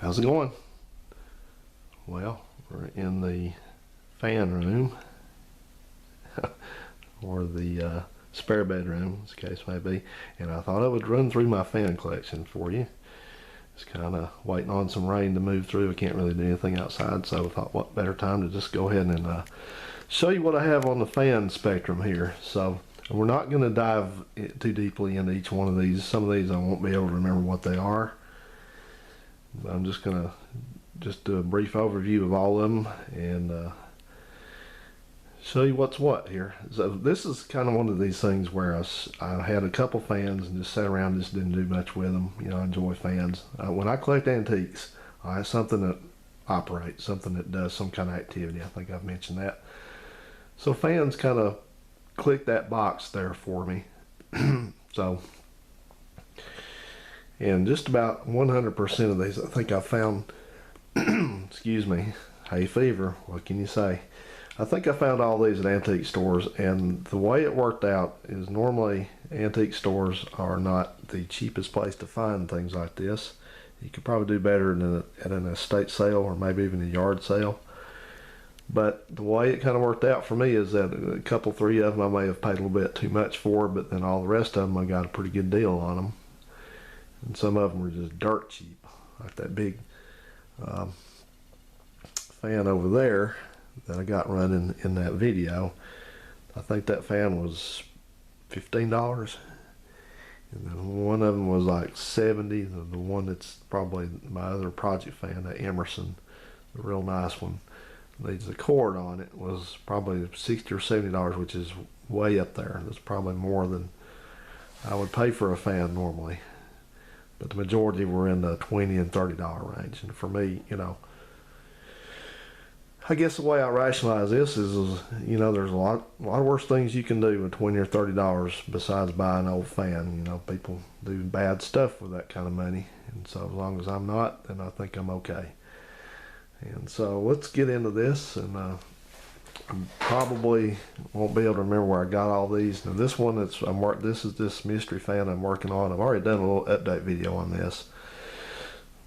How's it going? Well, we're in the fan room or the spare bedroom, as the case may be, and I thought I would run through my fan collection for you. Just kind of waiting on some rain to move through. I can't really do anything outside, so I thought what better time to just go ahead and show you what I have on the fan spectrum here. So we're not going to dive too deeply into each one of these. Some of these I won't be able to remember what they are. I'm just going to do a brief overview of all of them and show you what's what here. So this is kind of one of these things where I had a couple fans and just sat around and just didn't do much with them. You know, I enjoy fans. When I collect antiques, I have something that operates, something that does some kind of activity. I think I've mentioned that. So fans kind of click that box there for me. So, and just about 100% of these, I think I found, excuse me, hay fever, what can you say? I think I found all these at antique stores, and the way it worked out is normally antique stores are not the cheapest place to find things like this. You could probably do better at an estate sale or maybe even a yard sale. But the way it kind of worked out for me is that a couple, three of them I may have paid a little bit too much for, but then all the rest of them I got a pretty good deal on them. And some of them were just dirt cheap, like that big fan over there that I got running in that video. I think that fan was $15, and then one of them was like $70. The one that's probably my other project fan, that Emerson, the real nice one, needs a cord on it, was probably $60 or $70, which is way up there. That's probably more than I would pay for a fan normally. But the majority were in the $20 and $30 range. And for me, you know, I guess the way I rationalize this is you know, there's a lot of worse things you can do with $20 or $30 besides buy an old fan. You know, people do bad stuff with that kind of money. And so as long as I'm not, then I think I'm okay. And so let's get into this, and I probably won't be able to remember where I got all these. Now this one this is this mystery fan I'm working on. I've already done a little update video on this,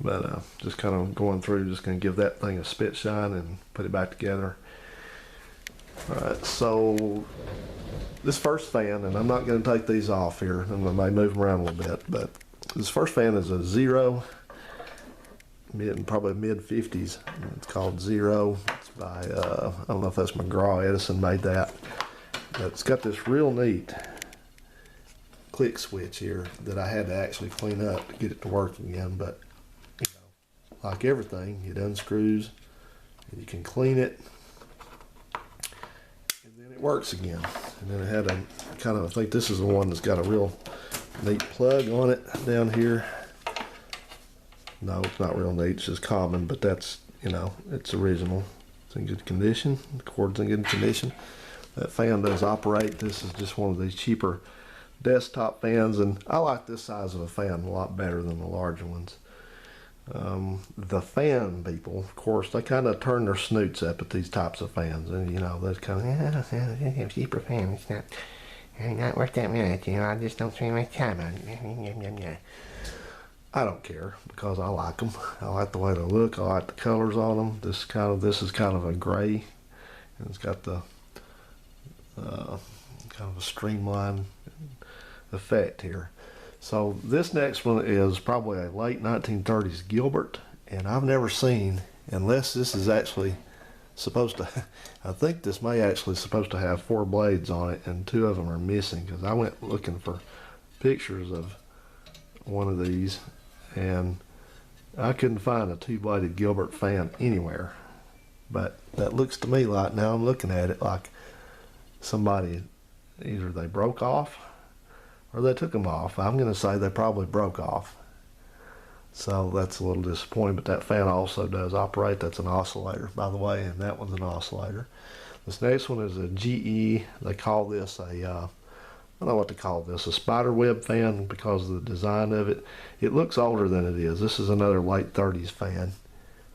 but just kind of going through, just going to give that thing a spit shine and put it back together. Alright, so this first fan, and I'm not going to take these off here, I may move them around a little bit, but this first fan is a Zero, probably mid-50s. It's called Zero. It's by, I don't know if that's McGraw Edison made that. But it's got this real neat click switch here that I had to actually clean up to get it to work again. But, you know, like everything, it unscrews, and you can clean it, and then it works again. And then it had a kind of, I think this is the one that's got a real neat plug on it down here. No, it's not real neat, it's just common, but that's, you know, it's original. It's in good condition, the cord's in good condition. That fan does operate. This is just one of these cheaper desktop fans, and I like this size of a fan a lot better than the larger ones. The fan people, of course, they kind of turn their snoots up at these types of fans, and you know, they're kind of, yeah, a cheaper fan, it's not worth that much, you know, I just don't spend much time on it. I don't care, because I like them. I like the way they look. I like the colors on them. This is kind of a gray, and it's got the kind of a streamlined effect here. So this next one is probably a late 1930s Gilbert, and I've never seen, unless this is actually supposed to, I think this may actually supposed to have 4 blades on it, and 2 of them are missing, because I went looking for pictures of one of these, and I couldn't find a 2-bladed Gilbert fan anywhere. But that looks to me like, now I'm looking at it, like somebody, either they broke off or they took them off. I'm going to say they probably broke off. So that's a little disappointing, but that fan also does operate. That's an oscillator, by the way, and that one's an oscillator. This next one is a GE. They call this a I don't know what to call this, a spider web fan, because of the design of it. It looks older than it is. This is another late 30s fan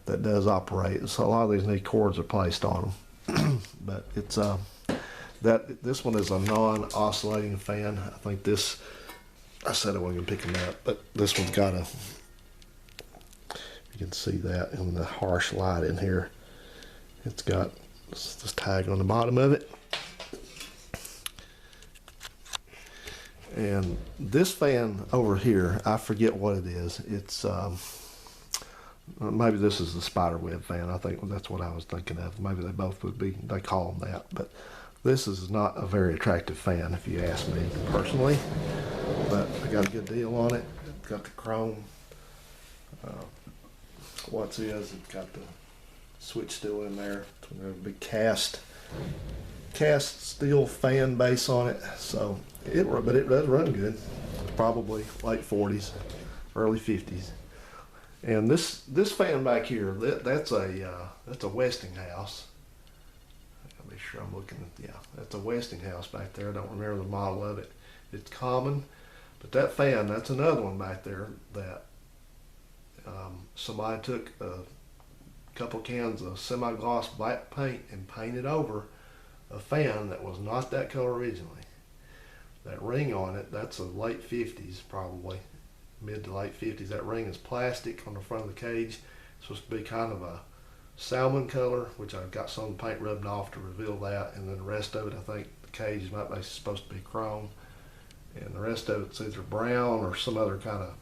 that does operate. So a lot of these neat cords are placed on them. But it's this one is a non-oscillating fan. I think this, I said I wasn't gonna pick them up, but this one's got a You can see that in the harsh light in here. It's got this tag on the bottom of it. And this fan over here, I forget what it is. It's maybe this is the spider web fan. I think that's what I was thinking of. Maybe they both would be, they call them that. But this is not a very attractive fan if you ask me personally. But I got a good deal on it. It's got the chrome. It's got the switch still in there. It's got a big cast steel fan base on it. So but it does run good. Probably late 40s, early 50s. And this fan back here, that's a Westinghouse. I'll be sure I'm looking at, yeah, that's a Westinghouse back there. I don't remember the model of it. It's common, but that fan, that's another one back there that somebody took a couple cans of semi-gloss black paint and painted over a fan that was not that color originally. That ring on it, that's a late 50s probably, mid to late 50s. That ring is plastic on the front of the cage. It's supposed to be kind of a salmon color, which I've got some paint rubbed off to reveal that, and then the rest of it, I think the cage might be supposed to be chrome, and the rest of it's either brown or some other kind of,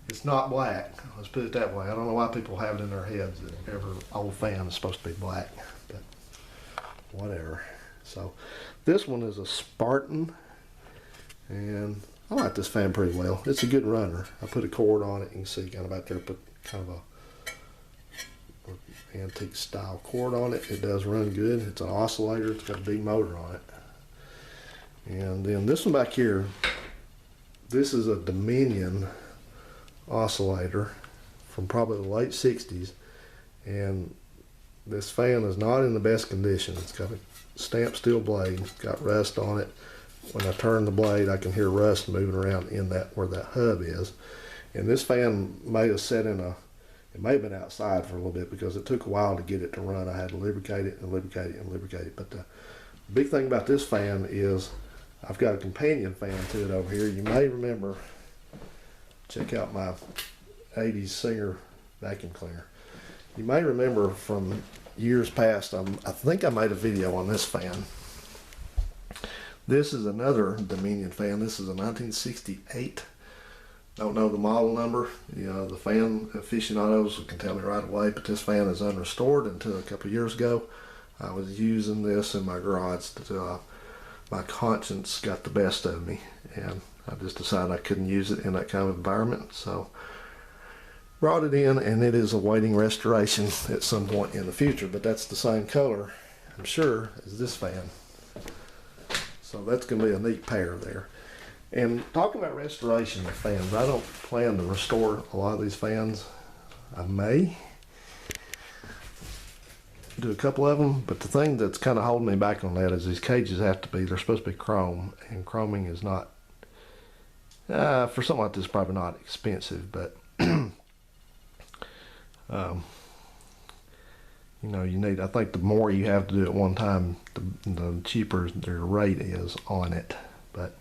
it's not black, let's put it that way. I don't know why people have it in their heads that every old fan is supposed to be black, but whatever. So this one is a Spartan, and I like this fan pretty well. It's a good runner. I put a cord on it. You can see kind of out there, put kind of a antique style cord on it. It does run good. It's an oscillator. It's got a big motor on it. And then this one back here, this is a Dominion oscillator from probably the late 60s. And this fan is not in the best condition. It's got a stamped steel blade. It's got rust on it. When I turn the blade, I can hear rust moving around in that where that hub is. And this fan may have set in it may have been outside for a little bit because it took a while to get it to run. I had to lubricate it and lubricate it and lubricate it. But the big thing about this fan is I've got a companion fan to it over here. You may remember, check out my 80s Singer vacuum cleaner. You may remember from years past, I think I made a video on this fan. This is another Dominion fan. This is a 1968. Don't know the model number. You know, the fan aficionados can tell me right away, but this fan is unrestored until a couple of years ago. I was using this in my garage until my conscience got the best of me, and I just decided I couldn't use it in that kind of environment. So brought it in, and it is awaiting restoration at some point in the future, but that's the same color, I'm sure, as this fan. So that's going to be a neat pair there. And talking about restoration of fans, I don't plan to restore a lot of these fans. I may do a couple of them, but the thing that's kind of holding me back on that is these cages have to be, they're supposed to be chrome, and chroming is not, for something like this, probably not expensive, but you know, you need, I think the more you have to do at one time, the cheaper their rate is on it. But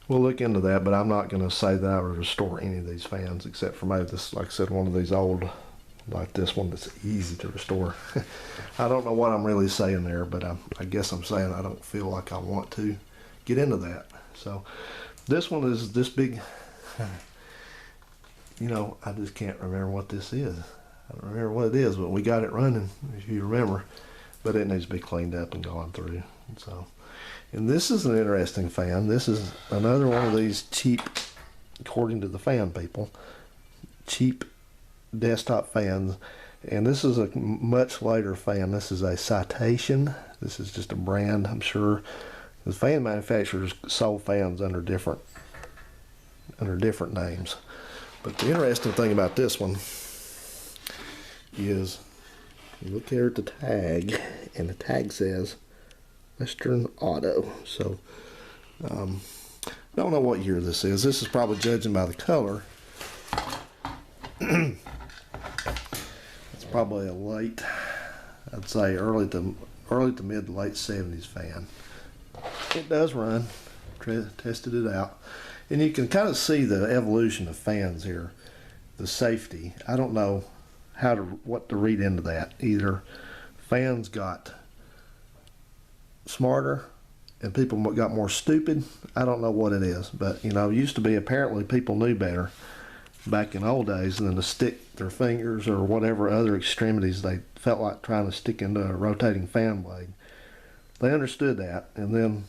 we'll look into that, but I'm not going to say that I would restore any of these fans except for maybe this, like I said, one of these old, like this one that's easy to restore. I don't know what I'm really saying there, but I guess I'm saying I don't feel like I want to get into that. So this one is this big, you know, I just can't remember what this is. I don't remember what it is, but we got it running, if you remember. But it needs to be cleaned up and gone through. So, and this is an interesting fan. This is another one of these cheap, according to the fan people, cheap desktop fans. And this is a much later fan. This is a Citation. This is just a brand, I'm sure. The fan manufacturers sold fans under different names. But the interesting thing about this one is, you look here at the tag, and the tag says Western Auto. So, don't know what year this is. This is probably, judging by the color, it's probably a late, I'd say early to mid to late 70s fan. It does run. Tested it out, and you can kind of see the evolution of fans here. The safety. I don't know what to read into that. Either fans got smarter and people got more stupid. I don't know what it is, but you know, it used to be apparently people knew better back in old days than to stick their fingers or whatever other extremities they felt like trying to stick into a rotating fan blade. They understood that, and then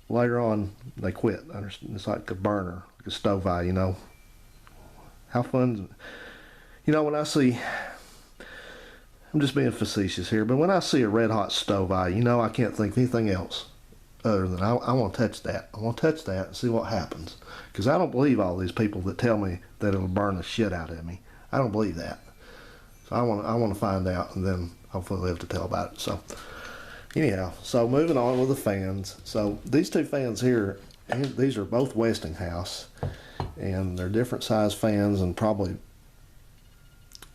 later on they quit. It's like a burner, like a stove eye, you know. How fun, you know, when I see, I'm just being facetious here, but when I see a red hot stove eye, you know, I can't think of anything else other than I want to touch that. I want to touch that and see what happens. Because I don't believe all these people that tell me that it'll burn the shit out of me. I don't believe that. So I want to find out, and then hopefully live to tell about it. So anyhow, so moving on with the fans. So these two fans here, these are both Westinghouse, and they're different size fans, and probably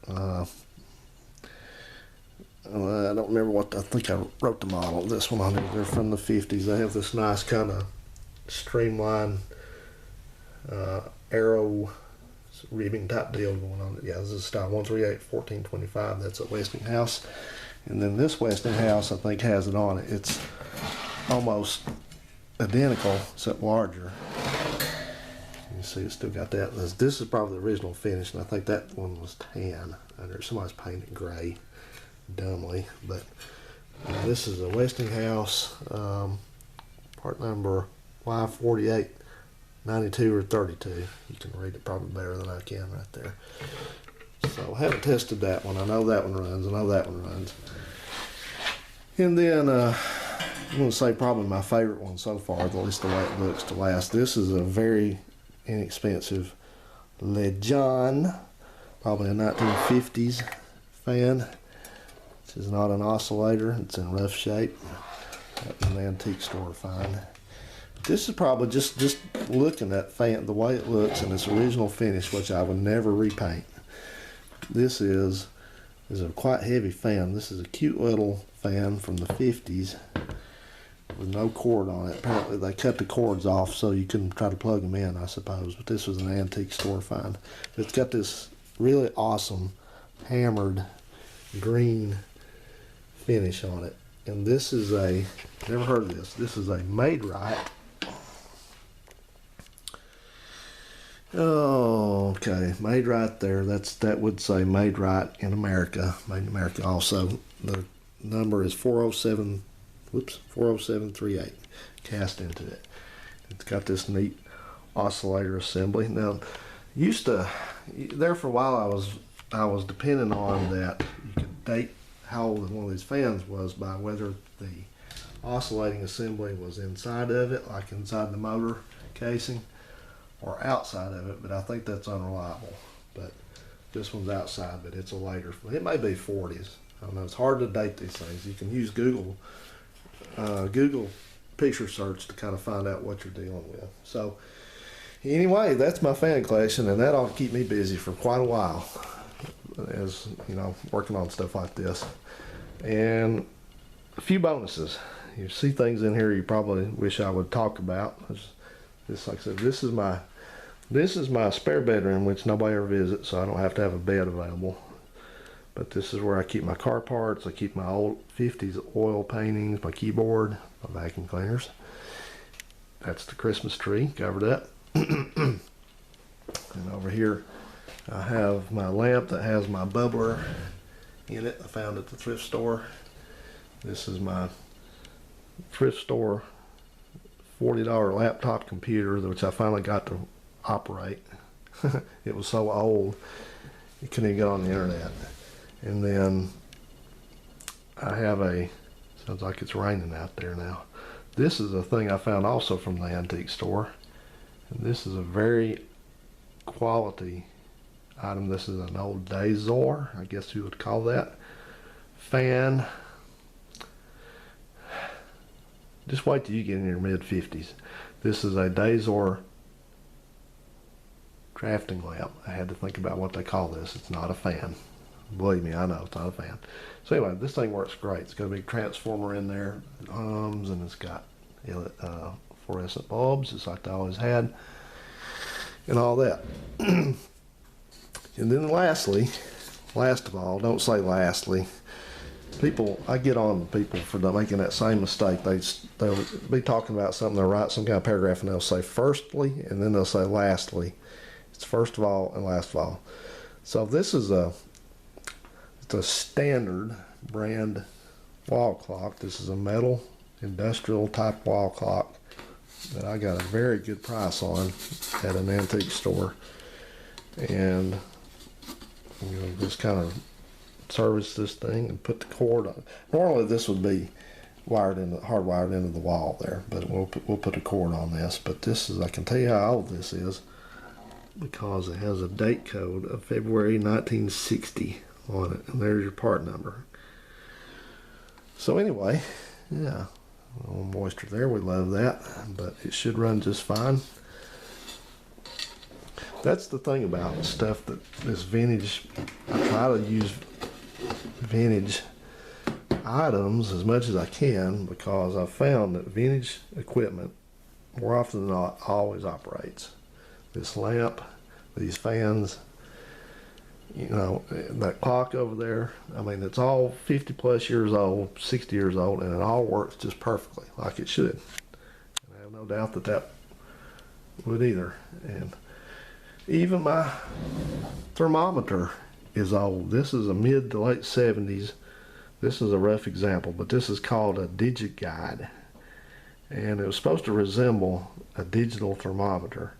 I don't remember what, I think I wrote the model of this one on there. They're from the 50s. They have this nice kind of streamlined arrow ribbing type deal going on. Yeah, this is style 138 1425. That's a Westinghouse. And then this Westinghouse, I think, has it on it. It's almost identical, except larger. You see, it's still got that. This is probably the original finish, and I think that one was tan. Somebody's painted gray, dumbly. But this is a Westinghouse, part number Y48, 92 or 32. You can read it probably better than I can right there. So I haven't tested that one. I know that one runs. I know that one runs. And then I'm going to say probably my favorite one so far, at least the way it looks to last. This is a very inexpensive Legion, probably a 1950s fan. This is not an oscillator. It's in rough shape. An antique store find. This is probably just looking at fan, the way it looks and its original finish, which I would never repaint. This is a quite heavy fan. This is a cute little fan from the 50s with no cord on it. Apparently they cut the cords off so you couldn't try to plug them in, I suppose. But this was an antique store find. It's got this really awesome hammered green finish on it. And this is a, never heard of this is a Maid-Rite. Oh, okay, Maid-Rite there. That would say Maid-Rite in America, made in America also. The number is 40738, cast into it. It's got this neat oscillator assembly. Now, there for a while I was depending on that you could date how old one of these fans was by whether the oscillating assembly was inside of it, like inside the motor casing, or outside of it, but I think that's unreliable. But this one's outside, but it's a later. It may be 40s. I don't know. It's hard to date these things. You can use Google picture search to kind of find out what you're dealing with. So anyway, that's my fan collection, and that ought to keep me busy for quite a while, as you know, working on stuff like this. And a few bonuses. You see things in here you probably wish I would talk about. This, like I said, this is my spare bedroom, which nobody ever visits, so I don't have to have a bed available. But this is where I keep my car parts. I keep my old 50s oil paintings, my keyboard, my vacuum cleaners. That's the Christmas tree covered up. And over here I have my lamp that has my bubbler in it. I found at the thrift store. This is my thrift store $40 laptop computer, which I finally got to operate. It was so old you couldn't even get on the internet. And then I have sounds like it's raining out there now. This is a thing I found also from the antique store. And this is a very quality item. This is an old Dazor, I guess you would call that, fan. Just wait till you get in your mid-50s. This is a Dazor drafting lamp. I had to think about what they call this. It's not a fan. Believe me, I know it's not a fan. So anyway, this thing works great. It's got a big transformer in there. It hums, and it's got fluorescent bulbs, just like they always had, and all that. And then lastly, last of all, don't say lastly. People, I get on people for making that same mistake. They'll be talking about something, they'll write some kind of paragraph and they'll say firstly and then they'll say lastly. It's first of all and last of all. So this is it's a standard brand wall clock. This is a metal industrial type wall clock that I got a very good price on at an antique store. And just kind of service this thing and put the cord on. Normally this would be hardwired into the wall there, but we'll put a cord on this. But this is, I can tell you how old this is because it has a date code of February 1960 on it, and there's your part number. So anyway, yeah, a little moisture there, we love that, but it should run just fine. That's the thing about stuff that is vintage. I try to use vintage items as much as I can because I've found that vintage equipment more often than not always operates. This lamp, these fans, you know, that clock over there, I mean, it's all 50 plus years old, 60 years old, and it all works just perfectly like it should. And I have no doubt that that would either. And even my thermometer is old. This is a mid to late 70s. This is a rough example, but this is called a DigiGuide. And it was supposed to resemble a digital thermometer.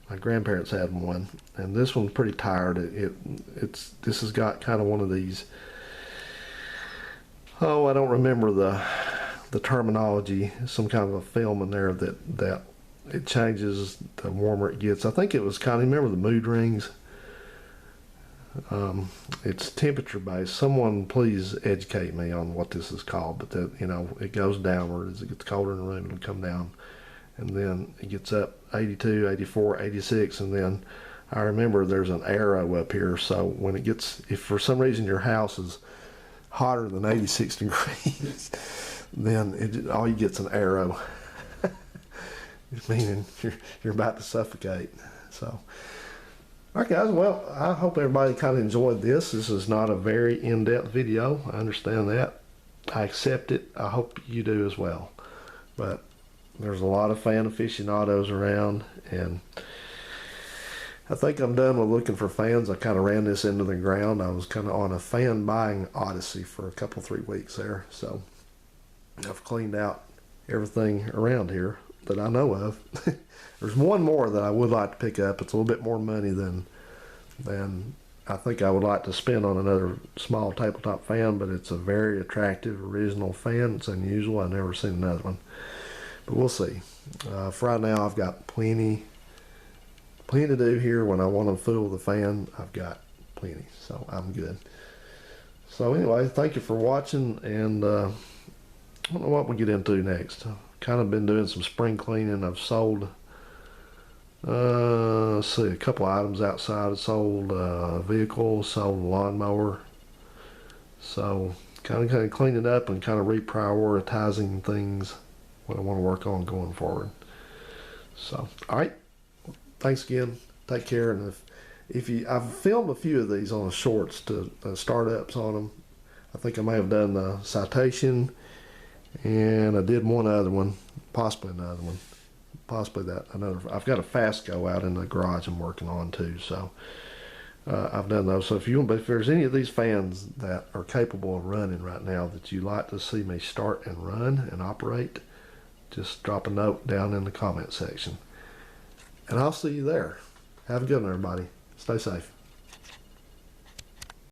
My grandparents had one, and this one's pretty tired. This has got kind of one of these, oh, I don't remember the terminology, some kind of a film in there that it changes the warmer it gets. I think it was kind of, remember the mood rings? It's temperature based. Someone please educate me on what this is called, but that, you know, it goes downward as it gets colder in the room, it'll come down, and then it gets up 82, 84, 86, and then I remember there's an arrow up here, so when it gets, if for some reason your house is hotter than 86 degrees, then all you get's an arrow. Meaning you're about to suffocate. So, all right, guys. Well, I hope everybody kind of enjoyed this. This is not a very in-depth video. I understand that. I accept it. I hope you do as well. But there's a lot of fan aficionados around, and I think I'm done with looking for fans. I kind of ran this into the ground. I was kind of on a fan buying odyssey for a couple, 3 weeks there. So I've cleaned out everything around here that I know of. There's one more that I would like to pick up. It's a little bit more money than I think I would like to spend on another small tabletop fan, but it's a very attractive original fan. It's unusual. I've never seen another one, but we'll see. For right now, I've got plenty to do here. When I want to fool the fan, I've got plenty, so I'm good. So anyway, thank you for watching, and I don't know what we'll get into next. Kind of been doing some spring cleaning. I've sold let's see, a couple items outside. I sold a vehicle, sold a lawnmower, so kind of cleaning up and kind of reprioritizing things what I want to work on going forward. So all right, thanks again, take care. And I've filmed a few of these on the shorts to startups on them. I think I may have done the Citation, and I did one other one, possibly another one, possibly that another. I've got a Fastco out in the garage I'm working on too, so I've done those. So if there's any of these fans that are capable of running right now that you like to see me start and run and operate, just drop a note down in the comment section, and I'll see you there. Have a good one, everybody. Stay safe.